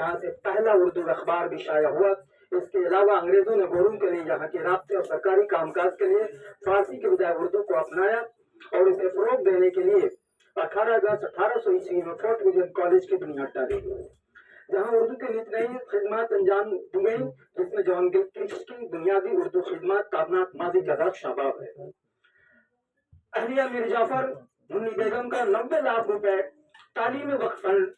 जहाँ से पहला उर्दू अखबार भी शाया हुआ। इसके अलावा अंग्रेजों ने गोरों के लिए यहाँ के रास्ते और सरकारी कामकाज के लिए फारसी के बजाय उर्दू को अपनाया और इसे फरोग देने के लिए 18 अगस्त 1800 ईस्वी में फोर्ट विलियम कॉलेज की बुनियाद डाली, जहाँ उर्दू की नित नई खिदमत अंजाम दी गई, जिसमें जॉन गिलक्रिस्ट की बुनियादी उर्दू खिदमत काबनात माजी का दर्ज शबाब है। अहलिया मीर जाफर मुन्नी बेगम का 90 लाख रुपए तालीमी वक्फ फंड।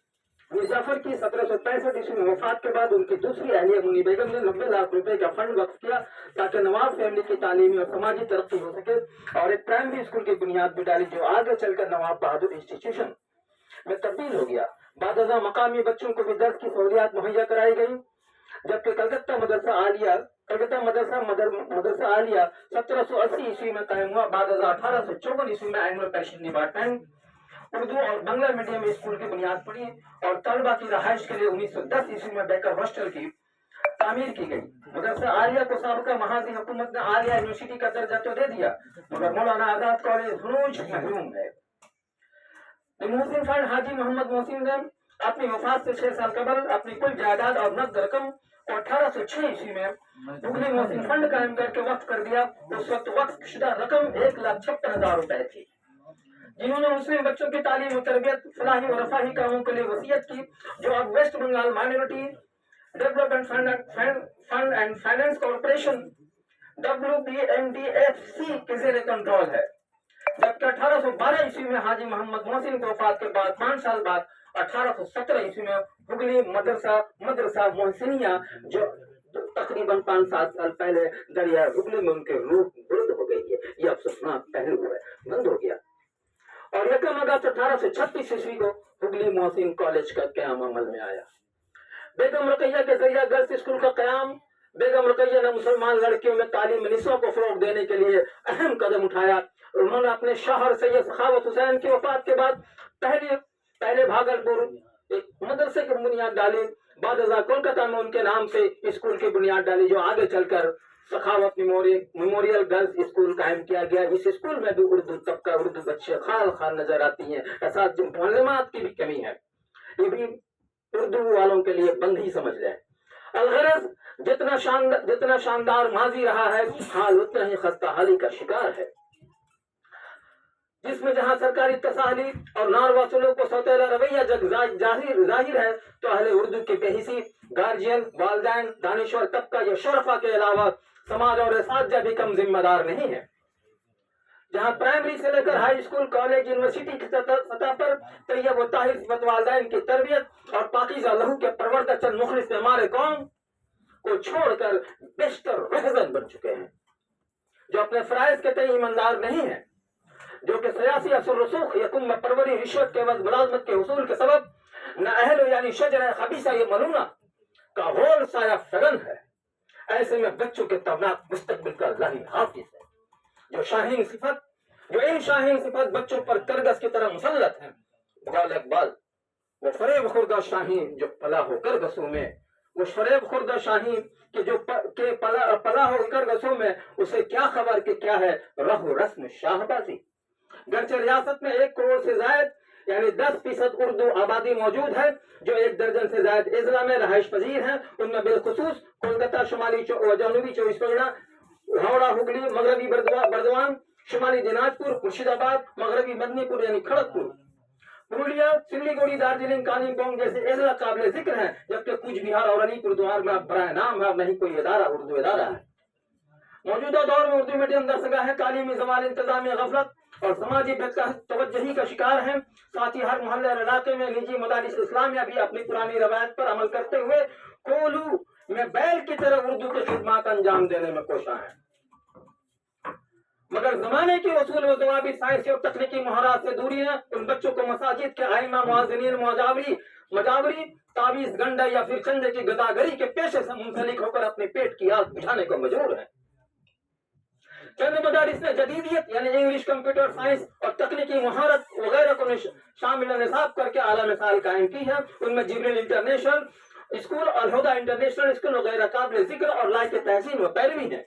मीर जाफर की 1765 ईस्वी में वफात के बाद उनकी दूसरी अहलिया मुन्नी बेगम ने 90 लाख रुपए का फंड वक्फ किया ताकि नवाब फैमिली की तालीमी और समाजी तरक्की हो सके, और एक प्राइमरी स्कूल की बुनियाद भी डाली जो आगे चलकर नवाब बहादुर इंस्टीट्यूशन में तब्दील हो गया। बाद मकामी बच्चों को भी दर्ज की सहूलियात मुहैया कराई गई, जबकि कलकत्ता मदरसा आलिया 1780 ईस्वी में कायम हुआ। बाद 1854 ईस्वी में एंग्लो पर्शियन डिपार्टमेंट उर्दू और बांग्ला मीडियम स्कूल की बुनियाद पड़ी और तलबा की रहाइश के लिए 1910 ईस्वी में बेकर हॉस्टल की तामीर की गई। मदरसा आलिया को साबका महाजी हुकूमत ने आलिया यूनिवर्सिटी का दर्जा तो दे दिया, मगर मौलाना आजाद कॉलेज भरूच महरूम है। मोहसिन फंड हाजी मोहम्मद मोहसिन ने अपनी वफात से 6 साल कबल अपनी कुल जायदाद और नकद रकम 1806 ईस्वी में हुगली मोहसिन फंड कायम करके वक्फ कर दिया। उस वक्त वक्फ शुदा रकम 1,56,000 रुपए थी, जिन्होंने मुस्लिम बच्चों की तालीम और तरबियत, फलाही और रफाही कामों के लिए वसीयत की, जो अब West Bengal minority development fund and finance corporation WBMDFC के जेर कंट्रोल है। जबकि 1812 ईस्वी में हाजी मोहम्मद मोहसिन की वफात के बाद 5 साल बाद 1817 ईस्वी में हुगली मदरसा मोहसिनिया, जो तकरीबन 5-7 साल पहले दरिया हुगली में उनके रूह बुलंद हो गई है, यह अफसोसनाक पहलू है, बंद हो गया। और 1 अगस्त 1836 ईस्वी को हुगली मोहसिन कॉलेज का क़याम अमल में आया। बेगम रुकैया के जरिए गर्ल्स स्कूल का क़याम। बेगम रुकैया ने मुसलमान लड़कियों में तालीम निस्वां को फरोग देने के लिए अहम कदम उठाया। उन्होंने अपने शौहर सैयद सखावत हुसैन की वफात के बाद पहले भागलपुर एक मदरसे की बुनियाद डाली। बाद कोलकाता में उनके नाम से स्कूल की बुनियाद डाली, जो आगे चलकर सखावत मेमोरियल गर्ल्स स्कूल कायम किया गया। इस स्कूल में भी उर्दू तबका, उर्दू बच्चे खाल नजर आती हैं। ऐसा मालूमात की भी कमी है, ये भी उर्दू वालों के लिए बंद ही समझ लें। अलगरज जितना शानदार माजी रहा है, हाल उतना ही खस्ता हाली का शिकार है, जिसमें जहां सरकारी तसाली और नारवा सलूक को सौतेला रवैया जाहिर है, तो अहले उर्दू के बेहिसी गार्जियन, वालिदैन, दानिश्वर तबका या शरफा के अलावा समाज और असातिज़ा भी कम जिम्मेदार नहीं है। जहां प्राइमरी से लेकर हाई स्कूल, कॉलेज, यूनिवर्सिटी की सतह पर तैयब व ताहिर सिफत वालिदैन की तरबियत और पाकीज़ा लहू के परवरदा चंद मुखलिस हमारे कौम को छोड़कर बेशतर रहज़न बन चुके हैं, जो अपने फराइज के तय ईमानदार नहीं है, जो कि सियासी असर रसूख या कुम्भ परवरी रिश्वत के वक्त मुलाजमत के हुसूल के सबब न अहल यानी शजर खबीसा ये मलूना का होल साया फगन है। ऐसे में बच्चों के तबनाक मुस्तकबिल का लाही हाफिज है, जो इन शाहीन सिफत बच्चों पर करगस की तरह मुसल्लत है। इकबाल वो फरेब खुर्दा शाहीन जो पला हो करगसों में, वो फरेब खुर्दा शाहीन के जो पला हो करगसों में, उसे क्या खबर कि क्या है रहो रस्म शाहबाजी। गरचे रियासत में 1 करोड़ से ज्यादा यानी 10% उर्दू आबादी मौजूद है, जो 1 दर्जन से ज्यादा इजला में रहाइश पजीर है। उनमें बिलखुसूस कोलकाता, शुमाली जनूबी 24 परगना, हावड़ा, हुगली, मगरबी बर्दवान, शुमाली दिनाजपुर, मुर्शिदाबाद, मगरबी मदनीपुर यानी खड़गपुर, पुरुलिया, सिल्लीगुड़ी, दार्जिलिंग, कालिम्पोंग जैसे इजला काबिल जिक्र है। जबकि कूच बिहार और अलीपुर द्वार में बराए नाम है नहीं कोई उर्दू इदारा है। मौजूदा दौर में उर्दू मीडियम दरसगाह है तालीमी जवाल इंतजामी गफलत और समाजी तवज्जुही का शिकार है। साथ ही हर मोहल्ले और इलाके में निजी मदारिस इस्लामिया भी अपनी पुरानी रवायत पर अमल करते हुए कोलू में बैल की तरह उर्दू की खिदमत अंजाम देने में कोशा है। मगर जमाने की उसूल व जवाबी साइंसी और तकनीकी महारत से दूरी है। उन बच्चों को मसाजिद के आइमा, मुअज्जिनीन, मजावरी, तावीज, गंडा या फिर चंदे की गदागरी के पेशे से मुंसलिक होकर अपने पेट की आग बुझाने को मजबूर है। चंद मदारिस ने जदीदियत यानी इंग्लिश, कंप्यूटर साइंस और तकनीकी महारत वगैरह को शामिल निसाब करके आला मिसाल कायम की है। उनमें Jibreel international school, Alhuda international school वगैरह काबिल जिक्र और लायक तहसीन व पैरवी है।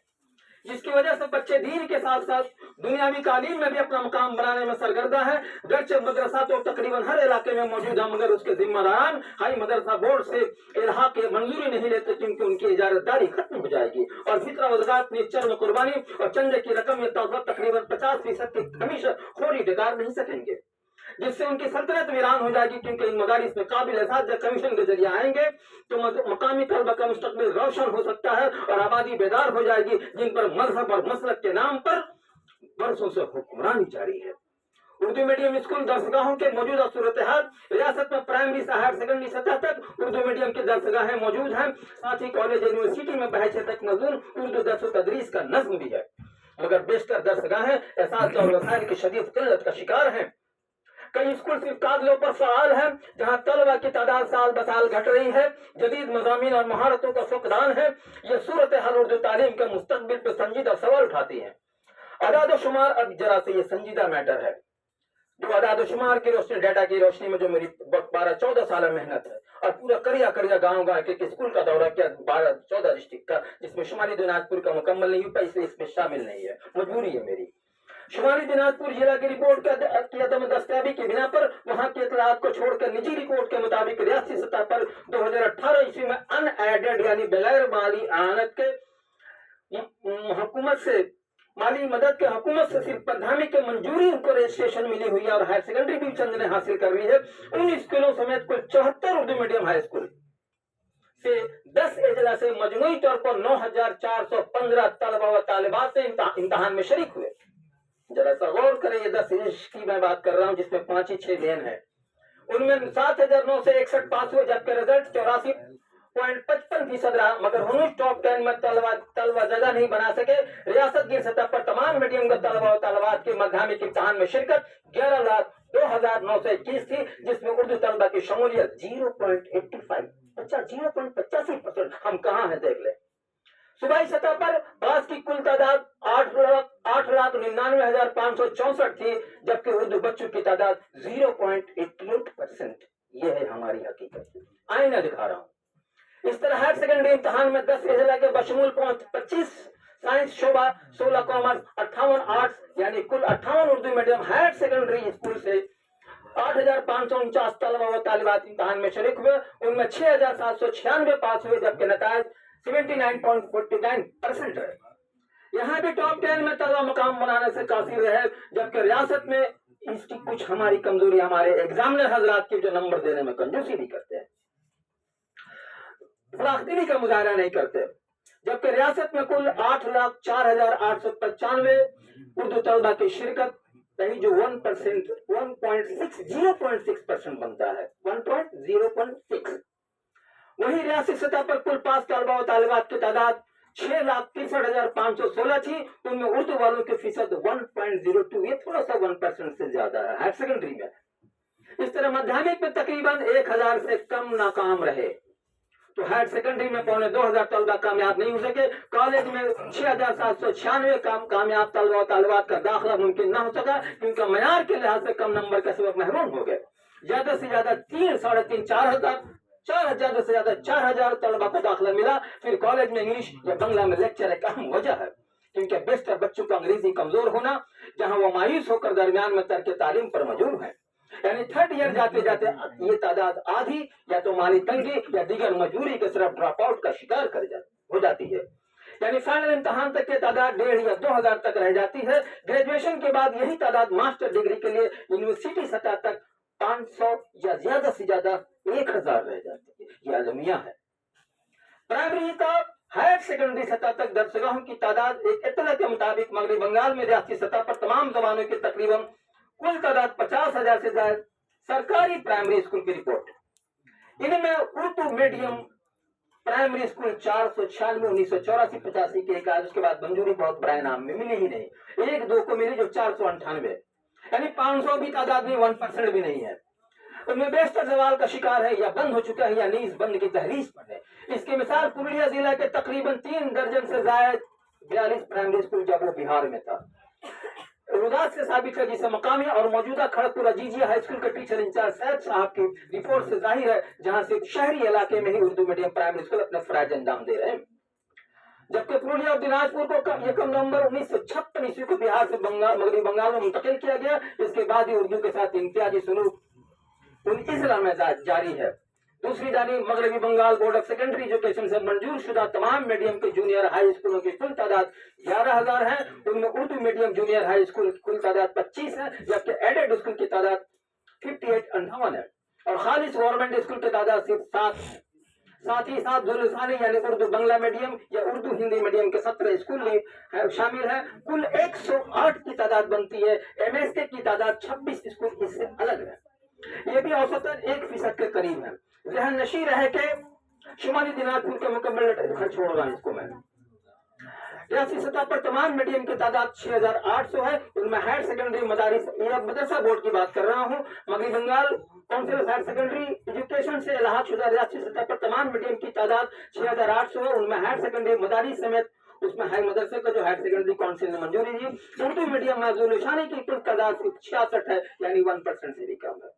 जिसकी वजह से बच्चे दीन के साथ साथ दुनियावी तालीम में भी अपना मुकाम बनाने में सरगर्दा है। गर्चे मदरसा तो तकरीबन हर इलाके में मौजूद है, मगर उसके जिम्मेदारान हाई मदरसा बोर्ड से इल्हाक की मंजूरी नहीं लेते, क्योंकि उनकी इजारतदारी खत्म हो जाएगी और फितरा वज़कात में चर्म कुर्बानी और चंदे की रकम में तकरीबन 50% की कमीशन खोरी डकार नहीं सकेंगे, जिससे उनकी सल्तनत वीरान हो जाएगी। क्योंकि इन मदारिस में काबिल एहसास जब कमीशन के जरिए आएंगे तो मकामी तलबा का मुस्तकबिल रोशन हो सकता है और आबादी बेदार हो जाएगी, जिन पर मजहब और मसलक के नाम पर बरसों से हुक्मरानी जारी है। उर्दू मीडियम स्कूल दरसगाहों के मौजूदा सूरत हाल, रियासत में प्राइमरी से हायर सेकेंडरी सतह तक उर्दू मीडियम की दरसगाहें मौजूद हैं। साथ ही कॉलेज यूनिवर्सिटी में बहस तक मजून उर्दू दर्स व तदरीस का नज्म भी है, मगर बेशतर दरसगाहें एहसास और वसाइल की शदीद किल्लत का शिकार हैं। कई स्कूल सिर्फ कागजों पर फ़आल है, जहाँ तलबा की तादाद साल ब साल घट रही है, जदीद मज़ामीन और महारतों का फुकदान है। ये सूरत हाल उर्दू तालीम के मुस्तकबिल पर संजीदा सवाल उठाती है। अदाद शुमार, अब जरा से ये संजीदा मैटर है, जो अदाद शुमार की रोशनी, डाटा की रोशनी में जो मेरी 12-14 साल मेहनत है और पूरा करिया गाँव के स्कूल का दौरा किया 12-14 डिस्ट्रिक्ट का, जिसमें शुमाली दिनाजपुर का मुकम्मल नहीं हुआ, इसलिए इसमें शामिल नहीं है, मजबूरी है मेरी। शुमाली दिनाजपुर जिला की रिपोर्ट की अदम दस्तयाबी की बिना पर वहां के इतलात को छोड़कर निजी रिपोर्ट के मुताबिक रियासती सतह पर 2018 ईस्वी में अनएडेड यानी बगैर माली आनत के हुकूमत से माली मदद के हुकूमत से सिर्फ प्राथमिक के मंजूरी उनको रजिस्ट्रेशन मिली हुई है और हायर सेकेंडरी भी चंद ने हासिल कर ली है। उन स्कूलों समेत कुल 74 उर्दू मीडियम हाई स्कूल से 10 अजला से मजमूई तौर पर 9415 तलबा व तालिबात से इम्तहान में शरीक हुए। जरा सा गौर करें, ये 10 की मैं बात कर रहा हूँ, जिसमें 5 ही 6 लेन है। उनमें 7961 पास हुए, जबकि रिजल्ट 84.55% रहा, मगर हुनूस टॉप 10 में तलबा जगह नहीं बना सके। रियासत की सतह पर तमाम मीडियम के तलबा और तलबात के माध्यमिक इम्तहान में शिरकत 11,02,921 थी, जिसमें उर्दू तलबा की शमूलियत 0.85%। हम कहाँ हैं देख ले। सूबाई सतह पर पास की कुल तादाद 8,99,564 थी, जबकि उर्दू बच्चों की तादाद 0.88%। यह है हमारी हकीकत, आईना दिखा रहा हूँ। इस तरह हायर सेकेंडरी इम्तहान में 10 अजला के बशमूल 25 साइंस शोबा, 16 कॉमर्स, 58 आर्ट्स, यानी कुल 58 Urdu medium higher secondary school से 8,549 तलबा व तालिबात इम्तहान में शरीक हुए। उनमें 6,796 पास हुए, जबकि नताज 79.49% है। यहाँ भी टॉप 10 में तलबा मकाम बनाने से काफी है, जबकि रियासत में इसकी कुछ हमारी कमजोरी, हमारे एग्जामिनर हजरात के जो नंबर देने में कंजूसी नहीं करते हैं, फराखदिली का मुजाहरा नहीं करते। जबकि रियासत में कुल 8,04,895 उर्दू तलबा की शिरकत रही, जो 0.6% बनता है, 1.06। वही रियासती सतह पर कुल पास तलबा और तालिबात की तादाद 6,63,516 थी, उनमें उर्दू वालों की फीसद 1.02, ये थोड़ा सा 1% से ज्यादा है हायर सेकेंडरी में। इस तरह माध्यमिक में तकरीबन 1,000 से कम नाकाम रहे, तो हायर सेकेंडरी में 2,500 तलबा कामयाब नहीं हो सके। कॉलेज में 6,796 कामयाब तलबा और तालिबात का दाखिला मुमकिन न हो सका, क्योंकि मयार के लिहाज से कम नंबर के सबब महरूम हो गए। ज्यादा से ज्यादा 3, 3,500, 4,000 ज्यादा से ज्यादा 4,000 तलबा को दाखिला मिला। फिर कॉलेज में इंग्लिश या बंगला में लेक्चर एक अहम वजह है, क्योंकि बेशतर बच्चों का अंग्रेजी कमजोर होना, जहां वो मायूस होकर दरमियान में तर्क तालीम पर मजबूर है। यानी 3rd ईयर जाते जाते ये तादाद आधी या तो माली तंगी या दीगर मजबूरी के सिर्फ ड्रॉप आउट का शिकार हो जाती है। यानी फाइनल इम्तहान तक की तादाद 1,500 या 2,000 तक रह जाती है। ग्रेजुएशन के बाद यही तादाद मास्टर डिग्री के लिए यूनिवर्सिटी सतह तक 500 या ज्यादा से ज्यादा 1,000 रह जाती है। ये अलमिया है। प्राइमरी का हायर सेकेंडरी सतह तक दरसगाहों की तादाद एक इत्तला के मुताबिक मगरबी बंगाल में रियासती सतह पर तमाम जबानों की तकरीबन कुल तादाद 50,000 से ज्यादा सरकारी प्राइमरी स्कूल की रिपोर्ट। इनमें उर्दू मीडियम प्राइमरी स्कूल 496 1984-85 के एक, उसके बाद मंजूरी बहुत बड़ा नाम में मिली ही नहीं, 1-2 को मिली जो 498, यानी 500 भी तादाद में 1% भी नहीं है। उनमें बेशतर सवाल का शिकार है, या बंद हो चुका है या नीज बंद की तहरीस पर है। इसकी मिसाल पुरुलिया जिला के तकरीबन 3 दर्जन से ज्यादा 42 प्राइमरी स्कूल जब वो बिहार में था, रुदास से साबित है, जिसे मकामी और मौजूदा खड़गपुर अजीजिया हाई स्कूल के टीचर इंचार्ज सैयद साहब की रिपोर्ट से जाहिर है, जहां से शहरी इलाके में ही उर्दू मीडियम प्राइमरी स्कूल अपने फराइज अंजाम दे रहे हैं। जबकि पुरुलिया और दिनाजपुर को 1 नवंबर 1956 ईस्वी को बिहार से मगरबी बंगाल में मुंतकिल किया गया। इसके बाद ही उर्दू के साथ इम्तियाजी सलूक 19 में जारी है। दूसरी जानिब मगरबी Bengal board of secondary education से मंजूर शुदा तमाम मीडियम के जूनियर हाई स्कूलों की कुल तादाद 11,000 है। उनमें Urdu medium junior high school की कुल तादाद 25 है, जबकि एडेड स्कूल की तादाद 58 है और खालिस गवर्नमेंट स्कूल की तादाद सिर्फ 7 है। साथ ही साथ जुलसानी यानी उर्दू बंगला मीडियम या उर्दू हिंदी मीडियम के 17 स्कूल शामिल है। कुल 108 की तादाद बनती है। MSK की तादाद 26 स्कूल इससे अलग है। ये भी औसतन 1% के करीब है। जहन नशी रहे के शुमाली दिनाजपुर के मुकम्मल खर्च छोड़ रहा इसको मैं। रियासी सतह पर तमाम मीडियम की तादाद 6,800 है। उनमें हायर सेकेंडरी मदारिस या मदरसा बोर्ड की बात कर रहा हूँ। मगरबी Bengal council of higher secondary education से इलाहा शुदा रियासी सतह पर तमाम मीडियम की तादाद 6,800 है। उनमें हायर सेकेंडरी मदारिस समेत उसमें हाई मदरसे को जो हायर सेकेंडरी काउंसिल ने मंजूरी दी। उर्दू मीडियम में जुलसानी की कुल तादाद 66 है, यानी 1% से भी कम है,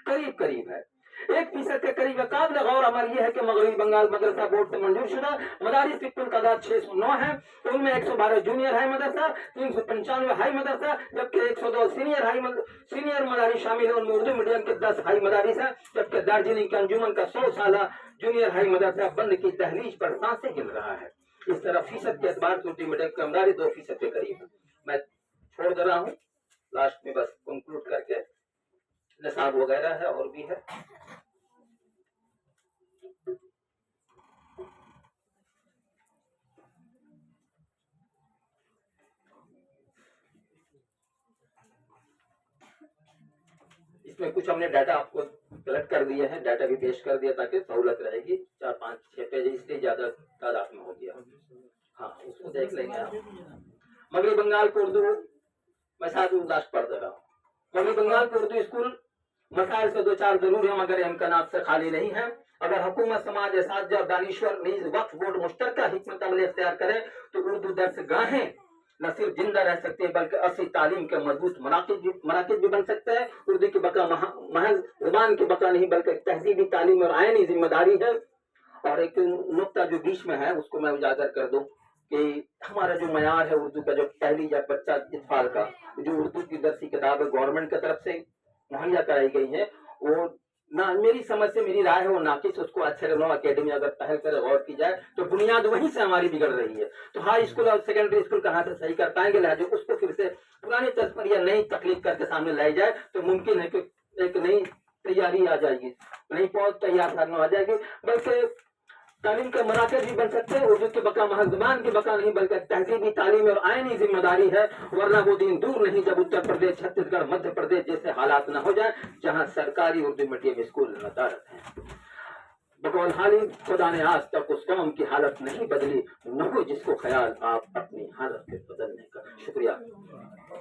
करीब करीब है। 1% के करीब काबिल गौर अमल यह है कि मगरबी बंगाल मदरसा बोर्ड से मंजूर शुदा मदारिस की कुल तादाद 609 है। उनमें 112 जूनियर हाई मदरसा, 395 हाई मदरसा, जबकि 102 सीनियर मदारिस शामिल है। उनमें उर्दू मीडियम के 10 हाई मदारिस है, जबकि दार्जिलिंग के अंजुमन का 100 साला जूनियर हाई मदरसा बंद की दहलीज पर सांसें गिन रहा है। इस तरह फीसद के एतबार से उर्दू मीडियम की आमदनी 2% के करीब है। मैं छोड़ दे रहा हूँ, लास्ट में बस कंक्लूड करके निसाब वगैरह है और भी है। इसमें कुछ हमने डाटा आपको कलेक्ट कर दिए हैं, डाटा भी पेश कर दिया ताकि सहूलत रहेगी। 4, 5, 6 पेज इसलिए ज्यादा तादाद में हो गया। हाँ, उसको देख लेंगे आप। मगरबी बंगाल को उर्दू मैं साथ लास्ट पढ़ दे रहा हूँ। मगरबी बंगाल को उर्दू स्कूल मसाइल से 2-4 जरूर है, मगर इम्कानात से खाली नहीं है। अगर हुकूमत, समाज, एसातिज़ा और दानिश्वर नीज़ वक्फ बोर्ड मुश्तरका हिकमत अमली इख्तियार करे तो उर्दू दर्सगाहें न सिर्फ जिंदा रह सकती है बल्कि असली तालीम के मजबूत मराकिज भी बन सकते हैं। उर्दू की बका महज जुबान की बका नहीं बल्कि तहजीबी तालीम और आयनी जिम्मेदारी है। और एक नुक्ता जो बीच में है उसको मैं उजागर कर दूं कि हमारा जो मयार है उर्दू का, जो पहली या बच्चा इत्फाल का जो उर्दू की दरसी किताब गवर्नमेंट की तरफ से मुहैया कराई गई है, वो ना मेरी समझ से मेरी राय है वो नाकिस। उसको अच्छे नो अकेडमी अगर पहल करे गौर की जाए तो बुनियाद वहीं से हमारी बिगड़ रही है। तो हाई स्कूल और सेकेंडरी स्कूल कहाँ से सही कर पाएंगे, लिहाजा उसको फिर से पुरानी तर्ज पर या नई तकलीफ करके सामने लाई जाए तो मुमकिन है कि एक नई तैयारी आ जाएगी, नई पौध तैयार करना आ जाएगी। बल्कि तालीम के मराकज भी बन सकते हैं। उर्दू की बका महज जुबान की बका नहीं बल्कि तहजीबी तालीम और आयनी जिम्मेदारी है, वरना वो दिन दूर नहीं जब उत्तर प्रदेश, छत्तीसगढ़, मध्य प्रदेश जैसे हालात न हो जाए जहां सरकारी उर्दू मीडियम स्कूल नदारत है। बकौल हाली खुदा ने आज तक उस कौम की हालत नहीं बदली, न हो जिसको ख्याल आप अपनी हालत के बदलने का। शुक्रिया।